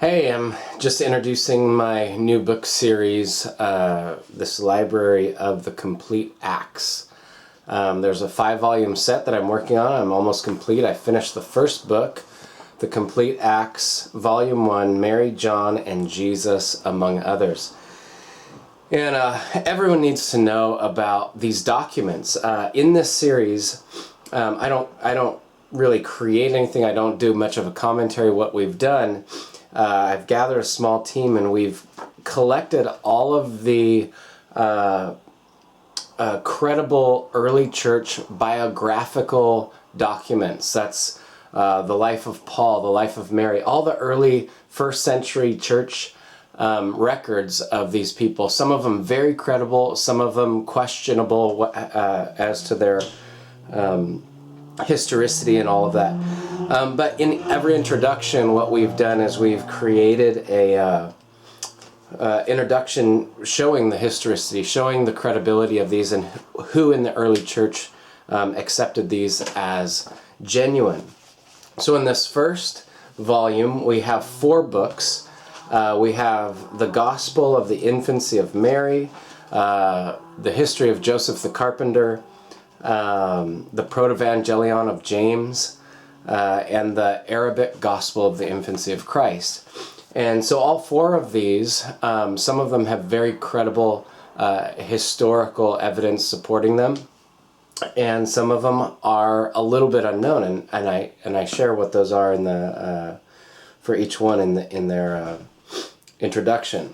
Hey, I'm just introducing my new book series, this library of the complete Acts. There's a 5-volume set that I'm working on. I'm almost complete. I finished the first book, The Complete Acts, Volume 1, Mary, John, and Jesus, among others. And everyone needs to know about these documents. In this series, I don't really create anything. I don't do much of a commentary. What we've done, I've gathered a small team and we've collected all of the credible early church biographical documents. That's the life of Paul, the life of Mary, all the early first century church records of these people. Some of them very credible, some of them questionable as to their historicity and all of that. But in every introduction, what we've done is we've created a introduction showing the historicity, showing the credibility of these and who in the early church accepted these as genuine. So in this first volume, we have 4 books. We have the Gospel of the Infancy of Mary, the history of Joseph the Carpenter, the Protevangelion of James, and the Arabic Gospel of the Infancy of Christ. And so all 4 of these, some of them have very credible historical evidence supporting them, and some of them are a little bit unknown, and I share what those are in the for each one in their introduction.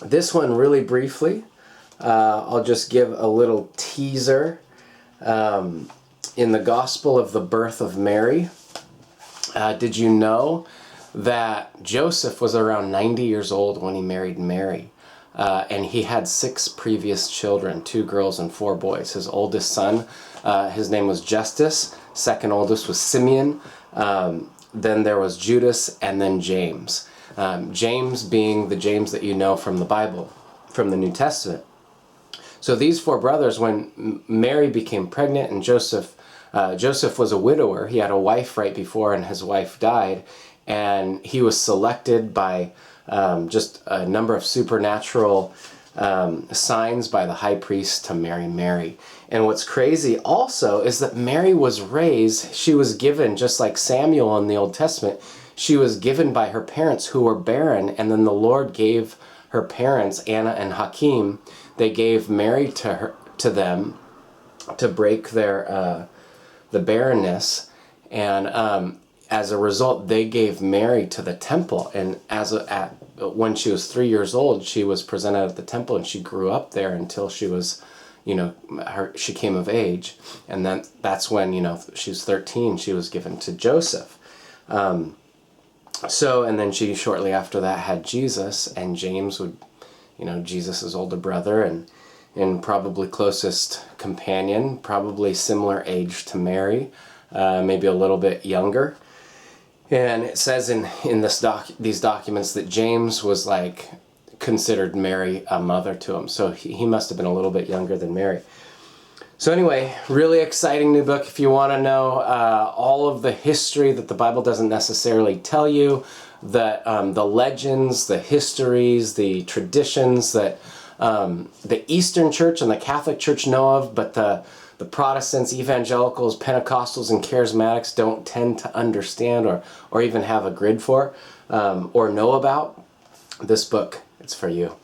This one, really briefly, I'll just give a little teaser. In the Gospel of the Birth of Mary, did you know that Joseph was around 90 years old when he married Mary? And he had 6 previous children, 2 girls and 4 boys. His oldest son, his name was Justus. Second oldest was Simeon. Then there was Judas, and then James. James being the James that you know from the Bible, from the New Testament. So these 4 brothers, when Mary became pregnant and Joseph was a widower, he had a wife right before and his wife died, and he was selected by just a number of supernatural signs by the high priest to marry Mary. And what's crazy also is that Mary was raised, she was given, just like Samuel in the Old Testament, she was given by her parents who were barren, and then the Lord gave her parents, Anna and Hakim, they gave Mary to them to break their the barrenness, and as a result, they gave Mary to the temple. And when she was 3 years old, she was presented at the temple, and she grew up there until she was, she came of age, and then that's when she was 13. She was given to Joseph. And then she shortly after that had Jesus, and James would, Jesus' older brother and probably closest companion, probably similar age to Mary, maybe a little bit younger. And it says in these documents that James was considered Mary a mother to him. So he must have been a little bit younger than Mary. So anyway, really exciting new book. If you want to know all of the history that the Bible doesn't necessarily tell you, the legends, the histories, the traditions that the Eastern Church and the Catholic Church know of, but the Protestants, Evangelicals, Pentecostals, and Charismatics don't tend to understand or even have a grid for or know about, this book, it's for you.